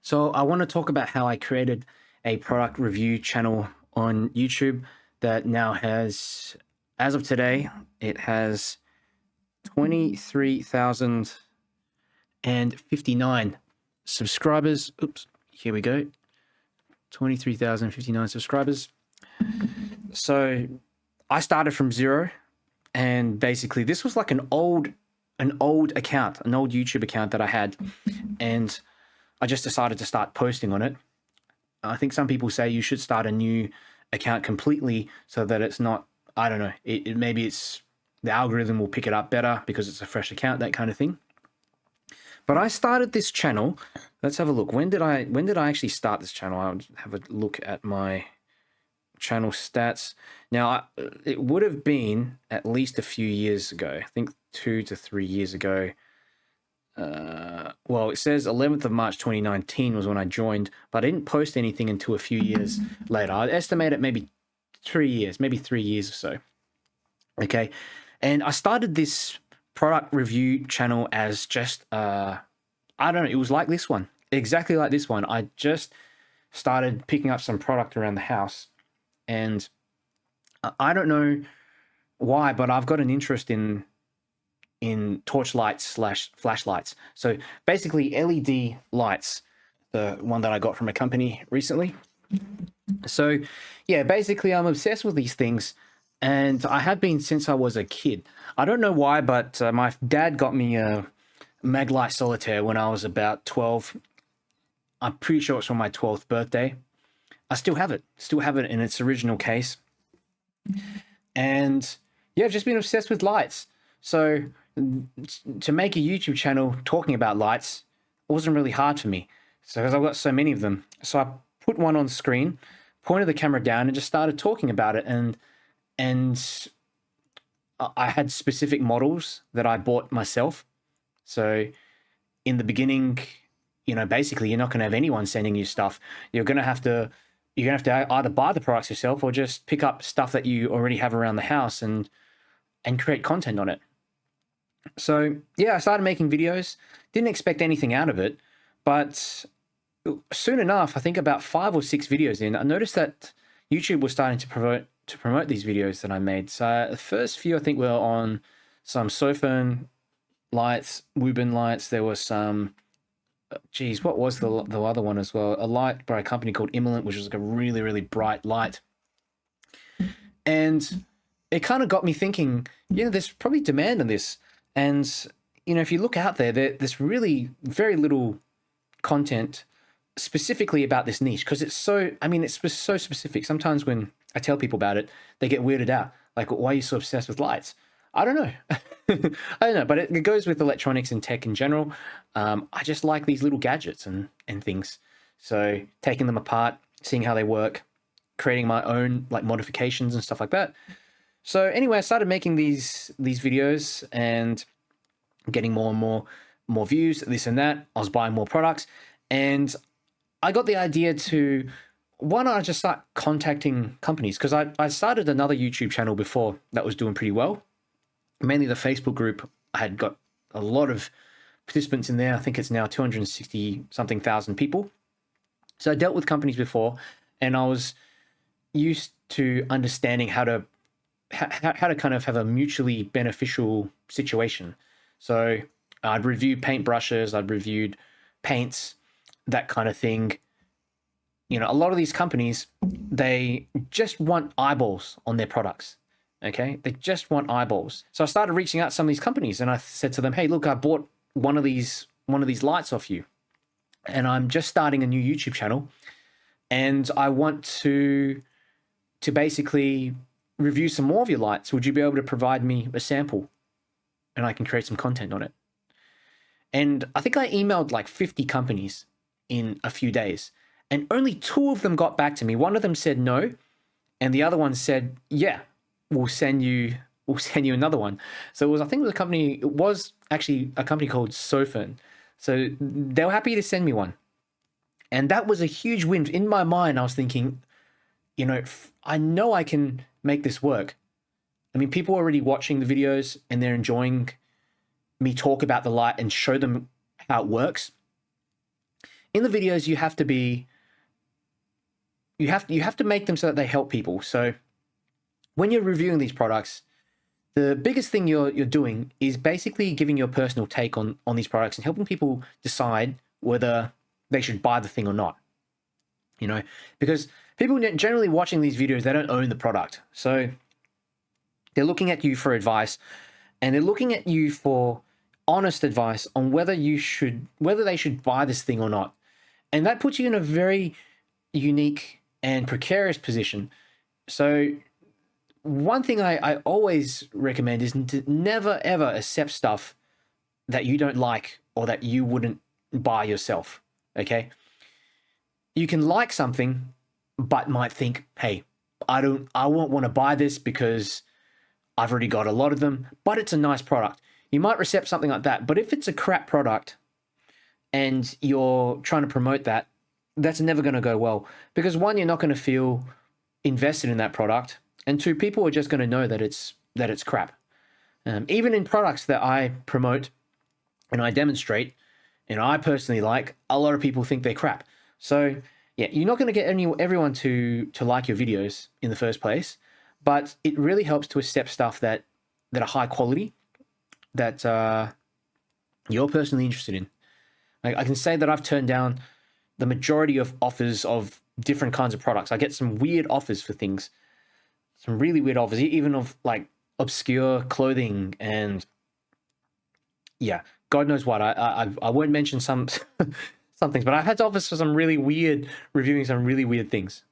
So I want to talk about how I created a product review channel on YouTube that now has, as of today, it has 23,059 subscribers. Oops, here we go. 23,059 subscribers. So I started from zero, and basically this was like an old account, an old YouTube account that I had, and I just decided to start posting on it. I think some people say you should start a new account completely so that it's not, I don't know, maybe it's the algorithm will pick it up better because it's a fresh account, that kind of thing. But I started this channel. Let's have a look. When did I actually start this channel? I'll have a look at my channel stats. Now, it would have been at least a few years ago. I think 2 to 3 years ago. Well, it says 11th of March 2019 was when I joined, but I didn't post anything until a few years later. I estimate it maybe 3 years, maybe 3 years or so. Okay. And I started this product review channel as just, I don't know, it was like this one, exactly like this one. I just started picking up some product around the house, and I don't know why, but I've got an interest in torch lights / flashlights. So basically LED lights, the one that I got from a company recently. So yeah, basically I'm obsessed with these things, and I have been since I was a kid. I don't know why, but my dad got me a Maglite Solitaire when I was about 12. I'm pretty sure it's from my 12th birthday. I still have it in its original case. And yeah, I've just been obsessed with lights. So to make a YouTube channel talking about lights wasn't really hard for me. So because I've got so many of them. So I put one on screen, pointed the camera down, and just started talking about it. And I had specific models that I bought myself. So in the beginning, basically you're not going to have anyone sending you stuff. You're going to have to either buy the products yourself or just pick up stuff that you already have around the house and create content on it. So yeah, I started making videos, didn't expect anything out of it, but soon enough, I think about 5 or 6 videos in, I noticed that YouTube was starting to promote these videos that I made. So the first few, I think, were on some Sofern lights, Woburn lights. There was some, what was the other one as well? A light by a company called Immolent, which was like a really, really bright light. And it kind of got me thinking, there's probably demand on this. And, if you look out there, there's really very little content specifically about this niche, because it's so specific. Sometimes when I tell people about it, they get weirded out. Like, why are you so obsessed with lights? I don't know. I don't know, but it goes with electronics and tech in general. I just like these little gadgets and things. So taking them apart, seeing how they work, creating my own like modifications and stuff like that. So anyway, I started making these videos and getting more and more views, this and that. I was buying more products, and I got the idea to, why not I just start contacting companies? Because I started another YouTube channel before that was doing pretty well. Mainly the Facebook group. I had got a lot of participants in there. I think it's now 260 something thousand people. So I dealt with companies before, and I was used to understanding how to kind of have a mutually beneficial situation. So I'd review paintbrushes, I'd reviewed paints, that kind of thing. A lot of these companies, they just want eyeballs on their products. Okay, they just want eyeballs. So I started reaching out to some of these companies, and I said to them, "Hey, look, I bought one of these lights off you, and I'm just starting a new YouTube channel, and I want to basically review some more of your lights. Would you be able to provide me a sample, and I can create some content on it?" And I think I emailed like 50 companies in a few days, and only 2 of them got back to me. One of them said no, and the other one said, "Yeah, we'll send you another one." So it was actually a company called Sofern. So they were happy to send me one. And that was a huge win. In my mind, I was thinking, I know I can make this work. I mean, people are already watching the videos and they're enjoying me talk about the light and show them how it works. in the videos, you have to be, you have to make them so that they help people. So when you're reviewing these products, the biggest thing you're doing is basically giving your personal take on these products and helping people decide whether they should buy the thing or not. You know, because people generally watching these videos, they don't own the product. So they're looking at you for advice, and they're looking at you for honest advice on whether they should buy this thing or not. And that puts you in a very unique and precarious position. So one thing I always recommend is to never ever accept stuff that you don't like or that you wouldn't buy yourself. Okay? You can like something, but might think, hey, I won't want to buy this because I've already got a lot of them, but it's a nice product. You might accept something like that, but if it's a crap product and you're trying to promote that, that's never going to go well, because one, you're not going to feel invested in that product, and two, people are just going to know that it's crap. Even in products that I promote and I demonstrate, and I personally like, a lot of people think they're crap. So yeah, you're not going to get everyone to like your videos in the first place, but it really helps to accept stuff that are high quality, that you're personally interested in. I can say that I've turned down the majority of offers of different kinds of products. I get some weird offers for things, some really weird offers, even of like obscure clothing and yeah, God knows what. I won't mention some things, but I've had offers for some really weird, reviewing some really weird things.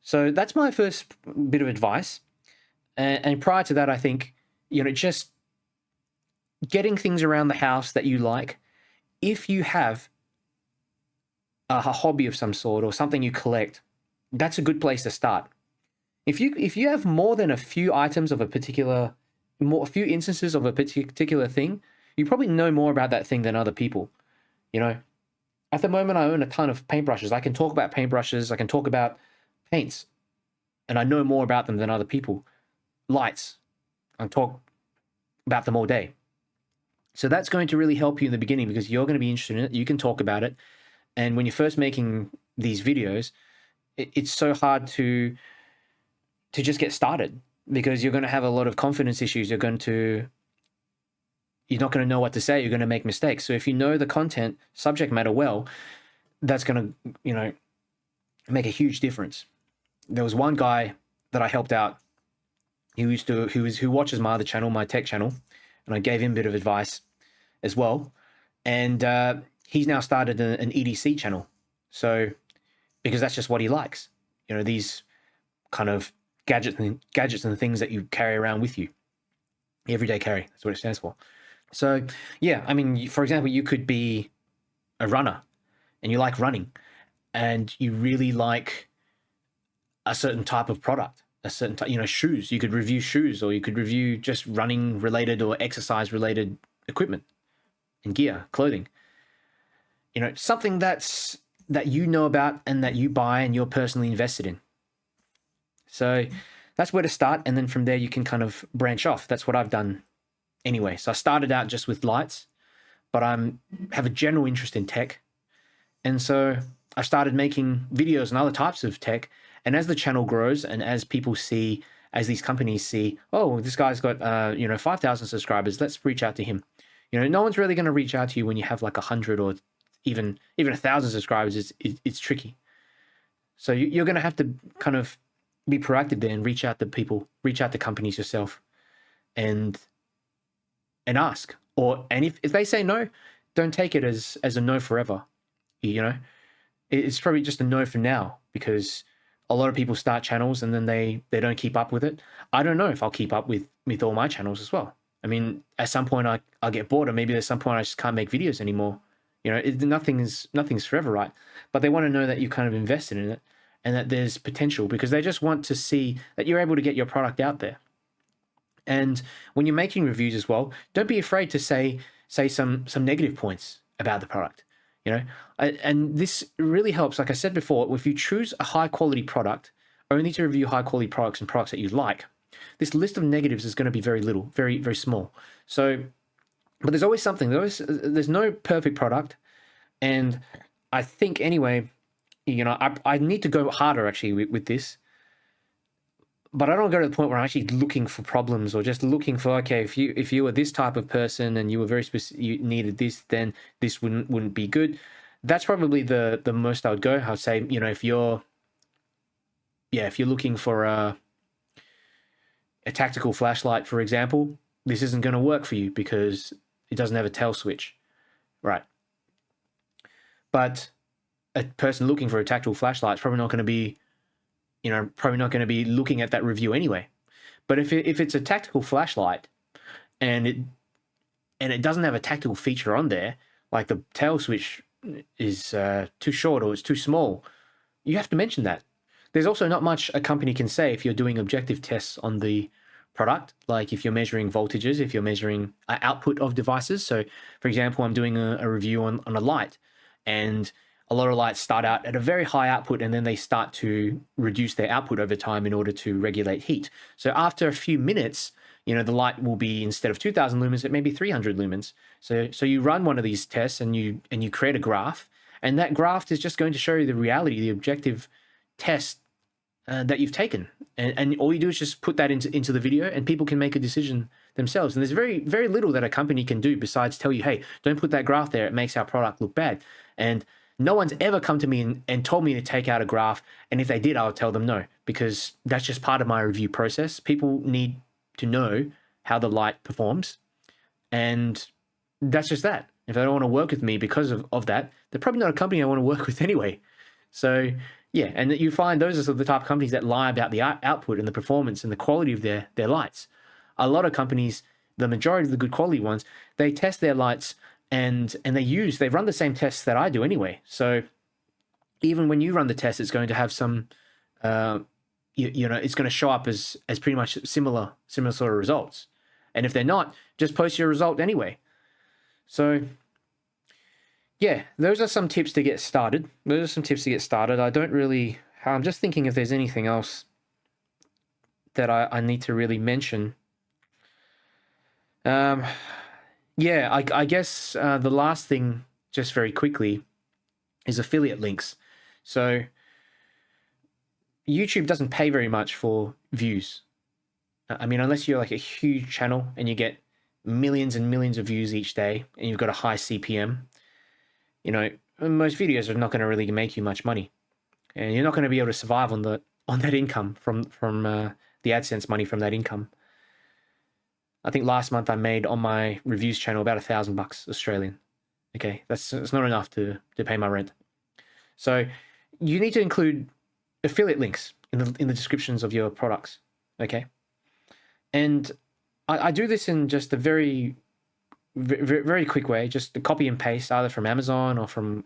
So that's my first bit of advice. And prior to that, I think, just getting things around the house that you like. If you have a hobby of some sort or something you collect, that's a good place to start. If you have more than a few items of a few instances of a particular thing, you probably know more about that thing than other people. At the moment, I own a ton of paintbrushes. I can talk about paintbrushes. I can talk about paints, and I know more about them than other people. Lights, I talk about them all day. So that's going to really help you in the beginning, because you're going to be interested in it. You can talk about it. And when you're first making these videos, it's so hard to just get started, because you're going to have a lot of confidence issues. You're not going to know what to say. You're going to make mistakes. So if you know the content, subject matter well, that's going to, make a huge difference. There was one guy that I helped out. Who watches my other channel, my tech channel, and I gave him a bit of advice as well. And he's now started an EDC channel. So, because that's just what he likes, these kind of gadgets and things that you carry around with you. Everyday carry, that's what it stands for. So yeah, I mean, for example, you could be a runner and you like running and you really like a certain type of product, a certain type, shoes. You could review shoes, or you could review just running related or exercise related equipment and gear, clothing. Something that you know about and that you buy and you're personally invested in. So that's where to start, and then from there you can kind of branch off. That's what I've done anyway. So I started out just with lights, but I have a general interest in tech, and so I started making videos on other types of tech. And as the channel grows, and as people see, as these companies see, oh, this guy's got 5,000 subscribers, let's reach out to him. No one's really going to reach out to you when you have like 100 or even 1,000 subscribers. It's tricky. So you're going to have to kind of be proactive there and reach out to people, reach out to companies yourself, and ask. And if they say no, don't take it as a no forever. It's probably just a no for now, because a lot of people start channels and then they don't keep up with it. I don't know if I'll keep up with all my channels as well. I mean, at some point I'll get bored, or maybe there's some point I just can't make videos anymore. Nothing's forever, right? But they want to know that you kind of invested in it and that there's potential, because they just want to see that you're able to get your product out there. And when you're making reviews as well, don't be afraid to say some negative points about the product. And this really helps. Like I said before, if you choose a high quality product, only to review high quality products and products that you like, this list of negatives is going to be very little, very, very small. So, but there's always something. There's no perfect product, and I think anyway, I need to go harder actually with this, but I don't go to the point where I'm actually looking for problems or just looking for, okay, if you were this type of person and you were very specific, you needed this, then this wouldn't be good. That's probably the most I would go. I would say, if you're looking for a tactical flashlight, for example, this isn't going to work for you because it doesn't have a tail switch, right? But a person looking for a tactical flashlight is probably not going to be, looking at that review anyway. But if it's a tactical flashlight and it doesn't have a tactical feature on there, like the tail switch is too short or it's too small, you have to mention that. There's also not much a company can say if you're doing objective tests on the product, like if you're measuring voltages, if you're measuring output of devices. So, for example, I'm doing a review on a light, and a lot of lights start out at a very high output and then they start to reduce their output over time in order to regulate heat. So after a few minutes, the light will be, instead of 2000 lumens, it may be 300 lumens. So you run one of these tests and you create a graph, and that graph is just going to show you the reality, the objective test that you've taken. And all you do is just put that into the video, and people can make a decision themselves. And there's very, very little that a company can do besides tell you, hey, don't put that graph there. It makes our product look bad. And no one's ever come to me and told me to take out a graph. And if they did, I would tell them no, because that's just part of my review process. People need to know how the light performs. And that's just that. If they don't want to work with me because of that, they're probably not a company I want to work with anyway. So yeah, and you find those are the type of companies that lie about the output and the performance and the quality of their lights. A lot of companies, the majority of the good quality ones, they test their lights and they run the same tests that I do anyway. So even when you run the test, it's going to have some, it's going to show up as pretty much similar sort of results. And if they're not, just post your result anyway. So yeah, those are some tips to get started. I'm just thinking if there's anything else that I need to really mention. Yeah, I guess the last thing, just very quickly, is affiliate links. So YouTube doesn't pay very much for views. I mean, unless you're like a huge channel and you get millions and millions of views each day and you've got a high CPM, most videos are not going to really make you much money, and you're not going to be able to survive on that income from the AdSense money from that income. I think last month I made on my reviews channel about $1,000 Australian. Okay, it's not enough to pay my rent. So you need to include affiliate links in the descriptions of your products. Okay, and I do this in just a very, very, very quick way, just to copy and paste either from Amazon or from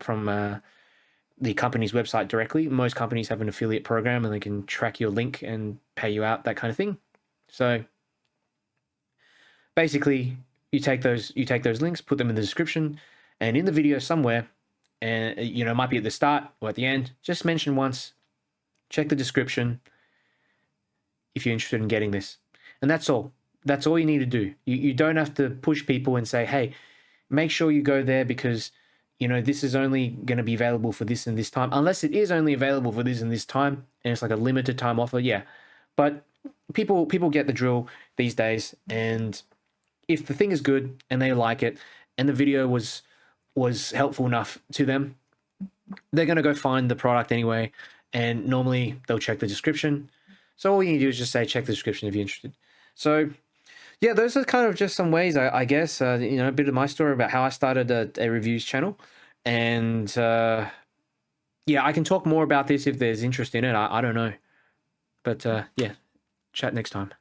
the company's website directly. Most companies have an affiliate program and they can track your link and pay you out, that kind of thing. So basically, you take those links, put them in the description, and in the video somewhere, and it might be at the start or at the end, just mention once, check the description if you're interested in getting this. And that's all. That's all you need to do. You don't have to push people and say, hey, make sure you go there because, this is only going to be available for this and this time. Unless it is only available for this and this time, and it's like a limited time offer, yeah. But people get the drill these days, and if the thing is good and they like it and the video was helpful enough to them, they're going to go find the product anyway, and normally they'll check the description. So all you need to do is just say, check the description if you're interested. So yeah, those are kind of just some ways, I guess, a bit of my story about how I started a reviews channel. And yeah, I can talk more about this if there's interest in it. I don't know. But yeah, chat next time.